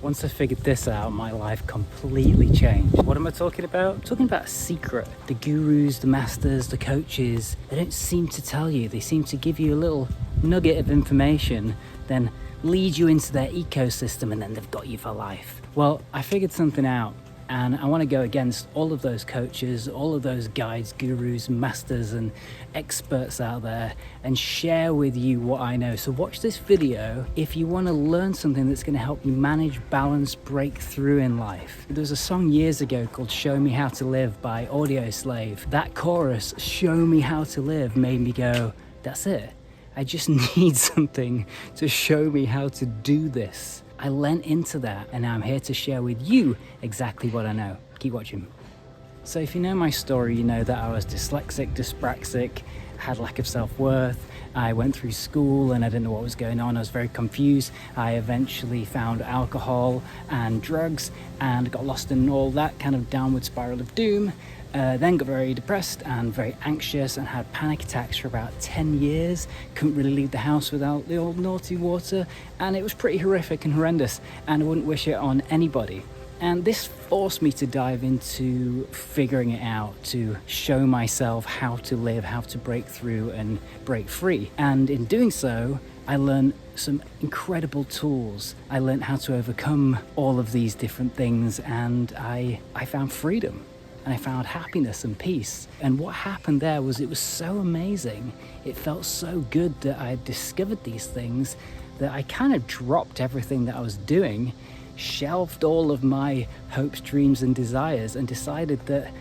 Once I figured this out, my life completely changed. What am I talking about? I'm talking about a secret. The gurus, the masters, the coaches, they don't seem to tell you. They seem to give you a little nugget of information, then lead you into their ecosystem, and then they've got you for life. Well, I figured something out, and I want to go against all of those coaches, all of those guides, gurus, masters, and experts out there, and share with you what I know. So watch this video if you want to learn something that's going to help you manage, balance, break through in life. There was a song years ago called Show Me How to Live by Audio Slave. That chorus, Show Me How to Live, made me go, that's it. I just need something to show me how to do this. I lent into that, and now I'm here to share with you exactly what I know. Keep watching. So if you know my story, you know that I was dyslexic, dyspraxic, had lack of self-worth. I went through school and I didn't know what was going on. I was very confused. I eventually found alcohol and drugs and got lost in all that kind of downward spiral of doom. Then got very depressed and very anxious and had panic attacks for about 10 years. Couldn't really leave the house without the old naughty water, and it was pretty horrific and horrendous, and I wouldn't wish it on anybody. And this forced me to dive into figuring it out, to show myself how to live, how to break through and break free. And in doing so, I learned some incredible tools. I learned how to overcome all of these different things, and I found freedom. And I found happiness and peace. And what happened there was, it was so amazing. It felt so good that I had discovered these things that I kind of dropped everything that I was doing, shelved all of my hopes, dreams, and desires, and decided that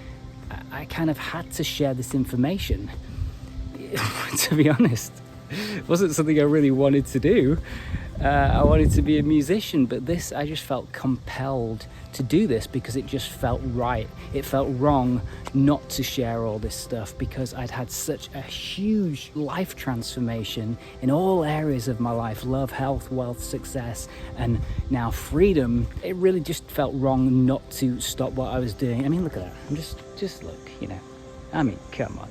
I kind of had to share this information. To be honest, it wasn't something I really wanted to do. I wanted to be a musician, but this, I just felt compelled to do this because it just felt right. It felt wrong not to share all this stuff because I'd had such a huge life transformation in all areas of my life: love, health, wealth, success, and now freedom. It really just felt wrong not to stop what I was doing. I mean, look at that. I'm just look, you know. I mean, come on.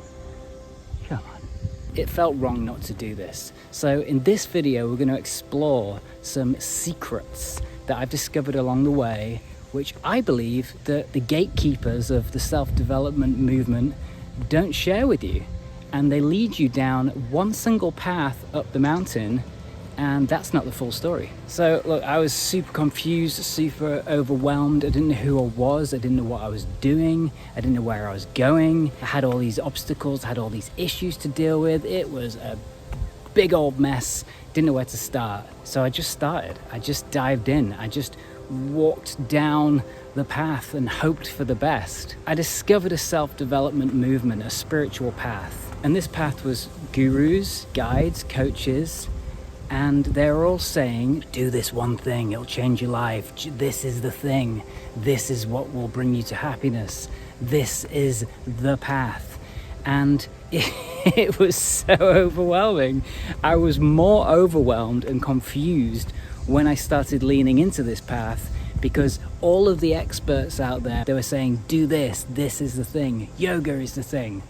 It felt wrong not to do this. So in this video, we're going to explore some secrets that I've discovered along the way, which I believe that the gatekeepers of the self-development movement don't share with you. And they lead you down one single path up the mountain, and that's not the full story. So look, I was super confused, super overwhelmed. I didn't know who I was. I didn't know what I was doing. I didn't know where I was going. I had all these obstacles, I had all these issues to deal with. It was a big old mess. Didn't know where to start. So I just started. I just dived in. I just walked down the path and hoped for the best. I discovered a self-development movement, a spiritual path. And this path was gurus, guides, coaches, and they're all saying, do this one thing, it'll change your life. This is the thing. This is what will bring you to happiness. This is the path. And it was so overwhelming. I was more overwhelmed and confused when I started leaning into this path, because all of the experts out there, they were saying, do this, this is the thing. Yoga is the thing.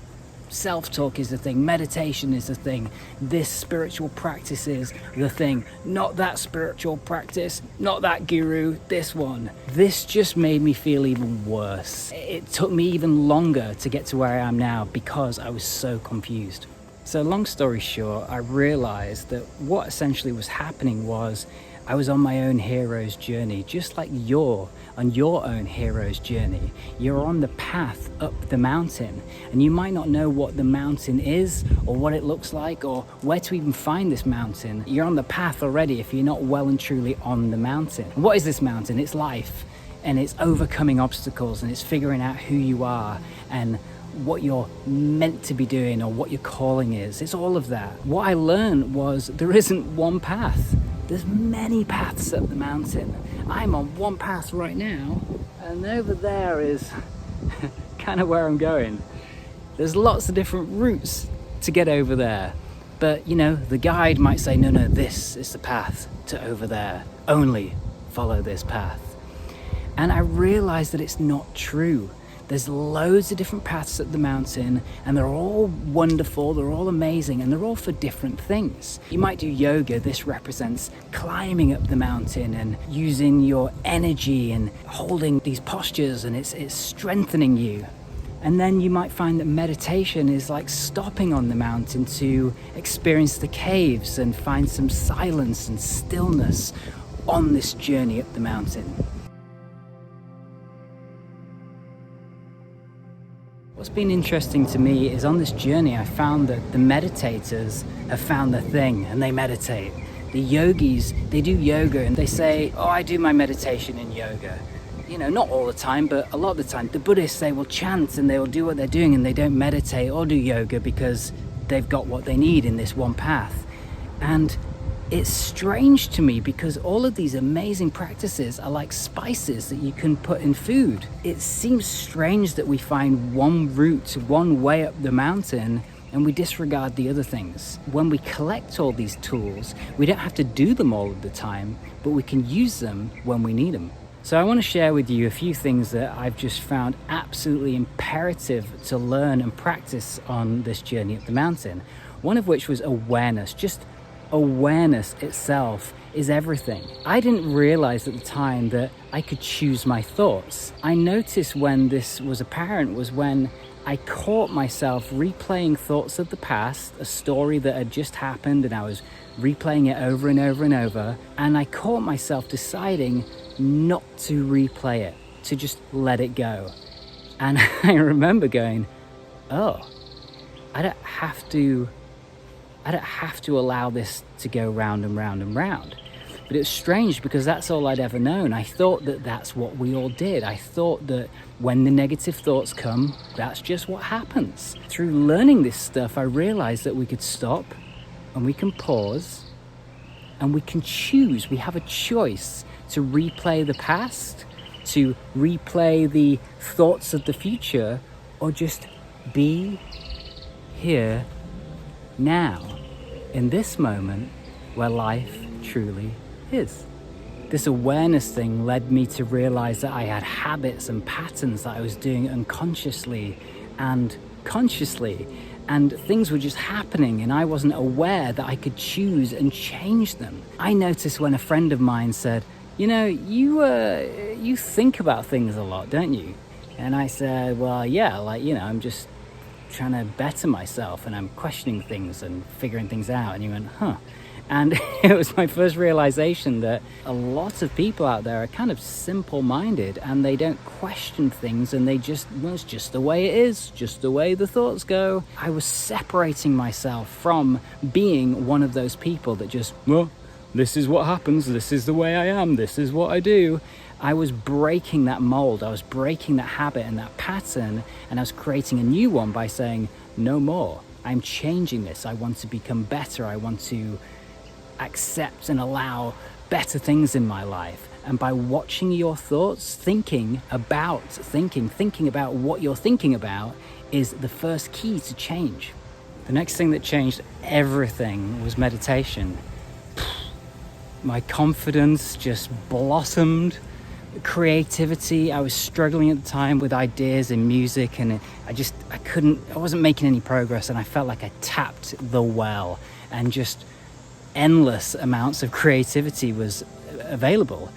Self-talk is the thing, meditation is the thing, this spiritual practice is the thing, not that spiritual practice, not that guru, this one. This just made me feel even worse. It took me even longer to get to where I am now because I was so confused. So long story short, I realized that what essentially was happening was I was on my own hero's journey, just like you're on your own hero's journey. You're on the path up the mountain, and you might not know what the mountain is or what it looks like or where to even find this mountain. You're on the path already if you're not well and truly on the mountain. And what is this mountain? It's life, and it's overcoming obstacles, and it's figuring out who you are and what you're meant to be doing or what your calling is. It's all of that. What I learned was there isn't one path. There's many paths up the mountain. I'm on one path right now, and over there is kind of where I'm going. There's lots of different routes to get over there. But, you know, the guide might say, no, this is the path to over there. Only follow this path. And I realized that it's not true. There's loads of different paths up the mountain, and they're all wonderful, they're all amazing, and they're all for different things. You might do yoga. This represents climbing up the mountain and using your energy and holding these postures, and it's strengthening you. And then you might find that meditation is like stopping on the mountain to experience the caves and find some silence and stillness on this journey up the mountain. What's been interesting to me is on this journey I found that the meditators have found their thing and they meditate. The yogis, they do yoga and they say, oh, I do my meditation in yoga. You know, not all the time, but a lot of the time. The Buddhists, they will chant and they will do what they're doing and they don't meditate or do yoga because they've got what they need in this one path. And it's strange to me because all of these amazing practices are like spices that you can put in food. It seems strange that we find one route, one way up the mountain, and we disregard the other things. When we collect all these tools, we don't have to do them all of the time, but we can use them when we need them. So I want to share with you a few things that I've just found absolutely imperative to learn and practice on this journey up the mountain. One of which was awareness. Just awareness itself is everything. I didn't realize at the time that I could choose my thoughts. I noticed when this was apparent was when I caught myself replaying thoughts of the past, a story that had just happened, and I was replaying it over and over and over, and I caught myself deciding not to replay it, to just let it go. And I remember going, oh, I don't have to allow this to go round and round and round. But it's strange because that's all I'd ever known. I thought that that's what we all did. I thought that when the negative thoughts come, that's just what happens. Through learning this stuff, I realized that we could stop and we can pause and we can choose. We have a choice to replay the past, to replay the thoughts of the future, or just be here now, in this moment where life truly is. This awareness thing led me to realize that I had habits and patterns that I was doing unconsciously and consciously, and things were just happening and I wasn't aware that I could choose and change them. I noticed when a friend of mine said, you know, you think about things a lot, don't you? And I said, well, yeah, I'm just trying to better myself and I'm questioning things and figuring things out. And he went, huh. And it was my first realization that a lot of people out there are kind of simple-minded and they don't question things and it's just the way it is, just the way the thoughts go. I was separating myself from being one of those people that just, well, this is what happens, this is the way I am, this is what I do. I was breaking that mold, I was breaking that habit and that pattern, and I was creating a new one by saying, no more. I'm changing this. I want to become better. I want to accept and allow better things in my life. And by watching your thoughts, thinking about what you're thinking about is the first key to change. The next thing that changed everything was meditation. My confidence just blossomed. Creativity, I was struggling at the time with ideas in music and I wasn't making any progress, and I felt like I tapped the well and just endless amounts of creativity was available.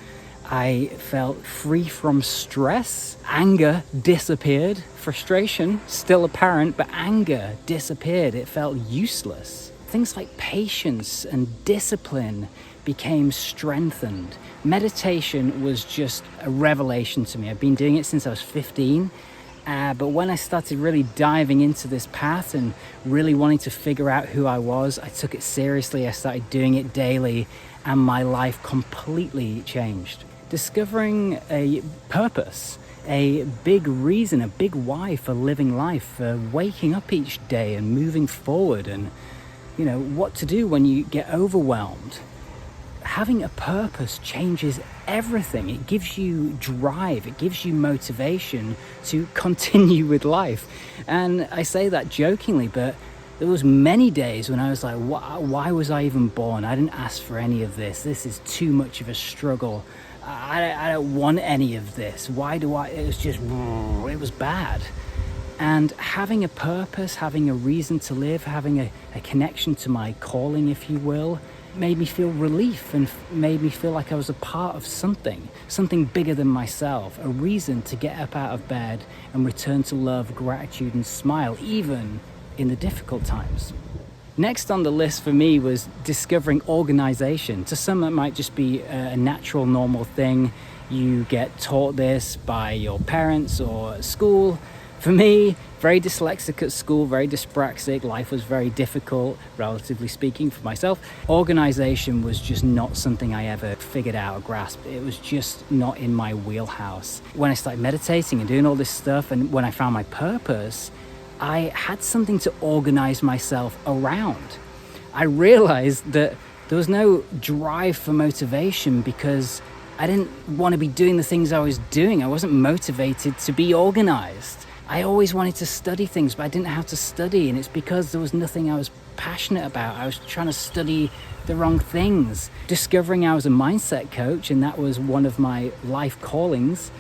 I felt free from stress. Anger disappeared. Frustration still apparent, but anger disappeared. It felt useless. Things like patience and discipline became strengthened. Meditation was just a revelation to me. I've been doing it since I was 15, but when I started really diving into this path and really wanting to figure out who I was, I took it seriously. I started doing it daily, and my life completely changed. Discovering a purpose, a big reason, a big why for living life, for waking up each day and moving forward, and what to do when you get overwhelmed. Having a purpose changes everything. It gives you drive, it gives you motivation to continue with life. And I say that jokingly, but there was many days when I was like, why was I even born? I didn't ask for any of this. This is too much of a struggle. I don't want any of this. Why do I? It was bad. And having a purpose, having a reason to live, having a connection to my calling, if you will, made me feel relief and made me feel like I was a part of something bigger than myself, a reason to get up out of bed and return to love, gratitude, and smile, even in the difficult times. Next on the list for me was discovering organization. To some, it might just be a natural, normal thing. You get taught this by your parents or school. For me, very dyslexic at school, very dyspraxic, life was very difficult, relatively speaking, for myself. Organization was just not something I ever figured out or grasped. It was just not in my wheelhouse. When I started meditating and doing all this stuff, and when I found my purpose, I had something to organize myself around. I realized that there was no drive for motivation because I didn't want to be doing the things I was doing. I wasn't motivated to be organized. I always wanted to study things, but I didn't know how to study, and it's because there was nothing I was passionate about. I was trying to study the wrong things. Discovering I was a mindset coach, and that was one of my life callings,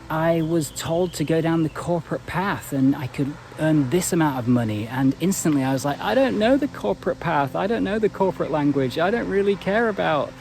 I was told to go down the corporate path and I could earn this amount of money, and instantly I was like, I don't know the corporate path, I don't know the corporate language, I don't really care about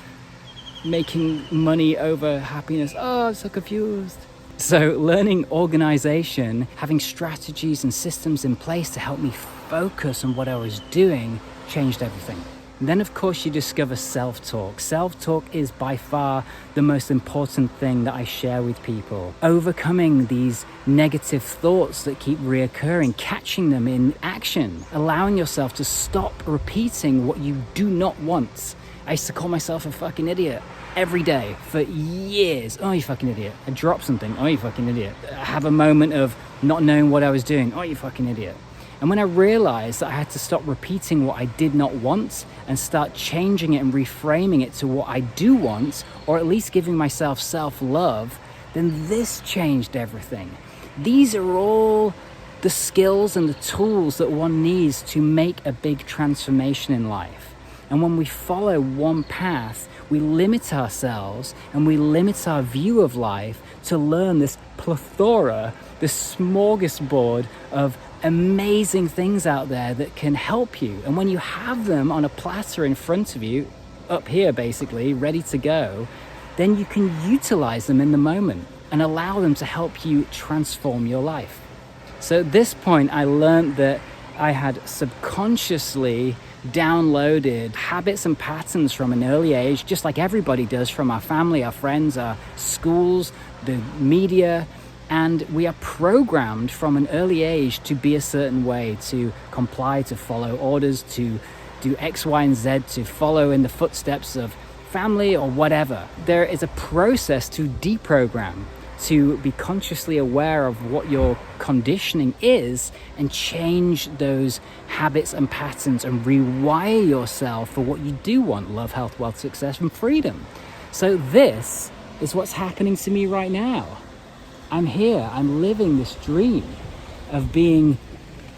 making money over happiness. Oh, I'm so confused. So learning organization, having strategies and systems in place to help me focus on what I was doing changed everything. And then of course you discover self-talk. Self-talk is by far the most important thing that I share with people. Overcoming these negative thoughts that keep reoccurring, catching them in action, allowing yourself to stop repeating what you do not want. I used to call myself a fucking idiot every day for years. Oh, you fucking idiot. I drop something. Oh, you fucking idiot. I have a moment of not knowing what I was doing. Oh, you fucking idiot. And when I realized that I had to stop repeating what I did not want and start changing it and reframing it to what I do want, or at least giving myself self-love, then this changed everything. These are all the skills and the tools that one needs to make a big transformation in life. And when we follow one path, we limit ourselves and we limit our view of life to learn this plethora, this smorgasbord of amazing things out there that can help you. And when you have them on a platter in front of you, up here basically, ready to go, then you can utilize them in the moment and allow them to help you transform your life. So at this point, I learned that I had subconsciously downloaded habits and patterns from an early age, just like everybody does, from our family, our friends, our schools, the media, and we are programmed from an early age to be a certain way, to comply, to follow orders, to do X, Y, and Z, to follow in the footsteps of family or whatever. There is a process to deprogram, to be consciously aware of what your conditioning is and change those habits and patterns and rewire yourself for what you do want: love, health, wealth, success, and freedom. So this is what's happening to me right now. I'm here, I'm living this dream of being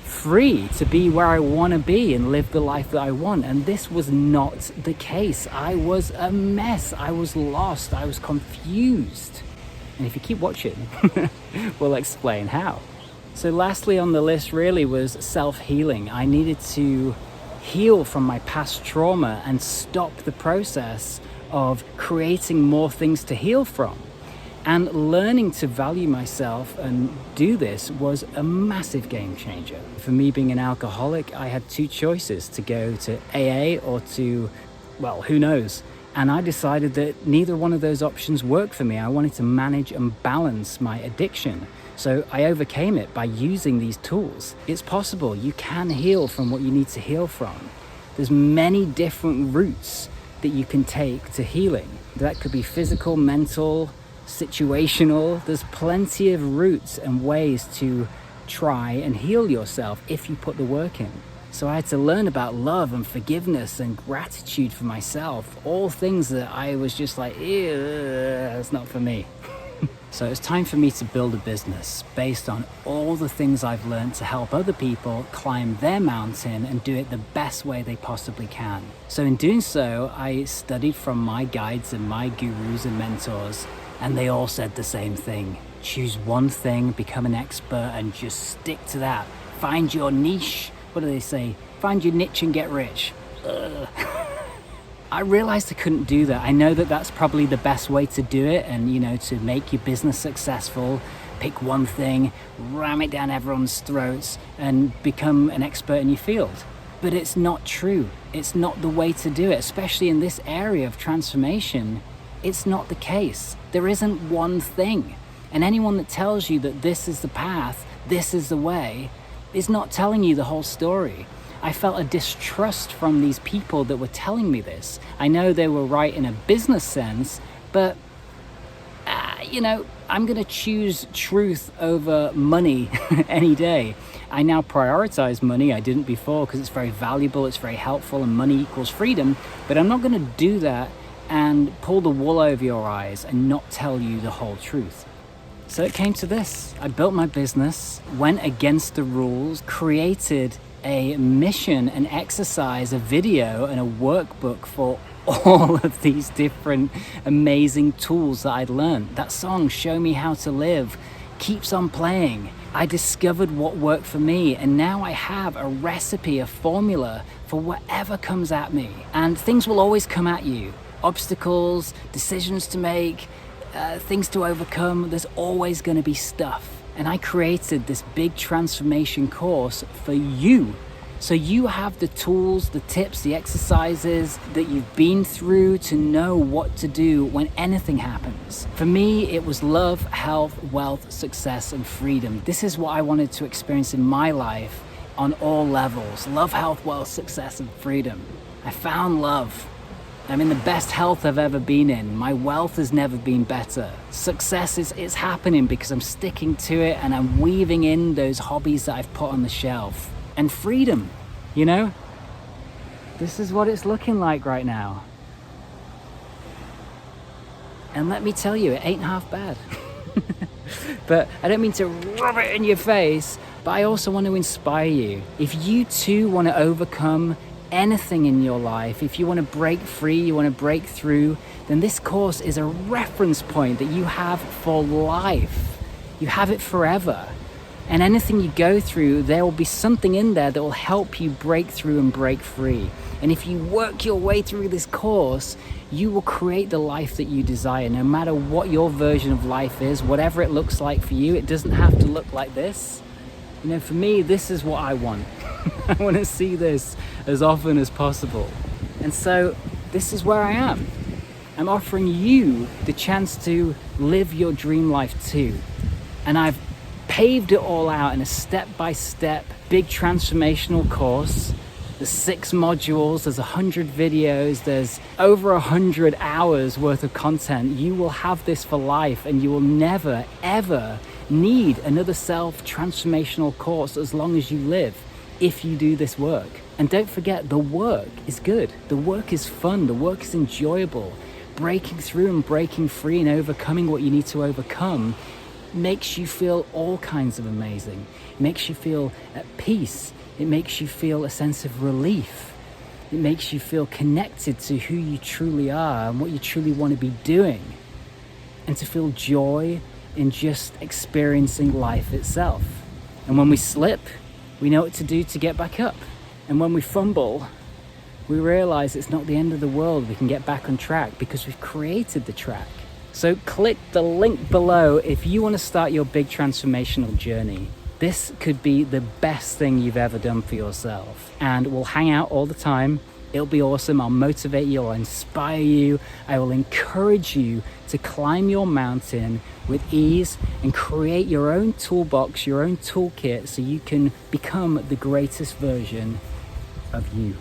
free to be where I want to be and live the life that I want. And this was not the case. I was a mess. I was lost. I was confused. And if you keep watching, we'll explain how. So lastly on the list really was self-healing. I needed to heal from my past trauma and stop the process of creating more things to heal from. And learning to value myself and do this was a massive game changer. For me, being an alcoholic, I had two choices: to go to AA or to, well, who knows? And I decided that neither one of those options worked for me. I wanted to manage and balance my addiction. So I overcame it by using these tools. It's possible. You can heal from what you need to heal from. There's many different routes that you can take to healing. That could be physical, mental, situational. There's plenty of routes and ways to try and heal yourself if you put the work in. So I had to learn about love and forgiveness and gratitude for myself, all things that I was just like, ew, that's not for me. So it's time for me to build a business based on all the things I've learned to help other people climb their mountain and do it the best way they possibly can. So in doing so, I studied from my guides and my gurus and mentors, and they all said the same thing. Choose one thing, become an expert, and just stick to that. Find your niche. What do they say? Find your niche and get rich. I realized I couldn't do that. I know that that's probably the best way to do it, and to make your business successful, pick one thing, ram it down everyone's throats, and become an expert in your field. But it's not true. It's not the way to do it, especially in this area of transformation. It's not the case. There isn't one thing. And anyone that tells you that this is the path, this is the way, is not telling you the whole story. I felt a distrust from these people that were telling me this. I know they were right in a business sense, but I'm going to choose truth over money any day. I now prioritize money. I didn't before because it's very valuable, it's very helpful, and money equals freedom. But I'm not going to do that and pull the wool over your eyes and not tell you the whole truth. So it came to this. I built my business, went against the rules, created a mission, an exercise, a video, and a workbook for all of these different amazing tools that I'd learned. That song, Show Me How to Live, keeps on playing. I discovered what worked for me, and now I have a recipe, a formula for whatever comes at me. And things will always come at you. Obstacles, decisions to make, things to overcome. There's always going to be stuff. And I created this big transformation course for you. So you have the tools, the tips, the exercises that you've been through to know what to do when anything happens. For me, it was love, health, wealth, success, and freedom. This is what I wanted to experience in my life on all levels. Love, health, wealth, success, and freedom. I found love. I'm in the best health I've ever been in. My wealth has never been better. Success is happening because I'm sticking to it and I'm weaving in those hobbies that I've put on the shelf. And freedom, this is what it's looking like right now. And let me tell you, it ain't half bad. But I don't mean to rub it in your face, but I also want to inspire you. If you too want to overcome anything in your life, if you want to break free, you want to break through, then this course is a reference point that you have for life. You have it forever. And anything you go through, there will be something in there that will help you break through and break free. And if you work your way through this course, you will create the life that you desire. No matter what your version of life is, whatever it looks like for you, it doesn't have to look like this. For me, this is what I want. I want to see this as often as possible. And so this is where I am. I'm offering you the chance to live your dream life too. And I've paved it all out in a step-by-step big transformational course. There's 6 modules, there's 100 videos, there's over 100 hours worth of content. You will have this for life, and you will never, ever need another self-transformational course as long as you live, if you do this work. And don't forget, the work is good. The work is fun. The work is enjoyable. Breaking through and breaking free and overcoming what you need to overcome makes you feel all kinds of amazing. It makes you feel at peace. It makes you feel a sense of relief. It makes you feel connected to who you truly are and what you truly want to be doing. And to feel joy in just experiencing life itself. And when we slip, we know what to do to get back up. And when we fumble, we realize it's not the end of the world. We can get back on track because we've created the track. So click the link below if you want to start your big transformational journey. This could be the best thing you've ever done for yourself. And we'll hang out all the time. It'll be awesome. I'll motivate you, I'll inspire you. I will encourage you to climb your mountain with ease and create your own toolbox, your own toolkit, so you can become the greatest version of you.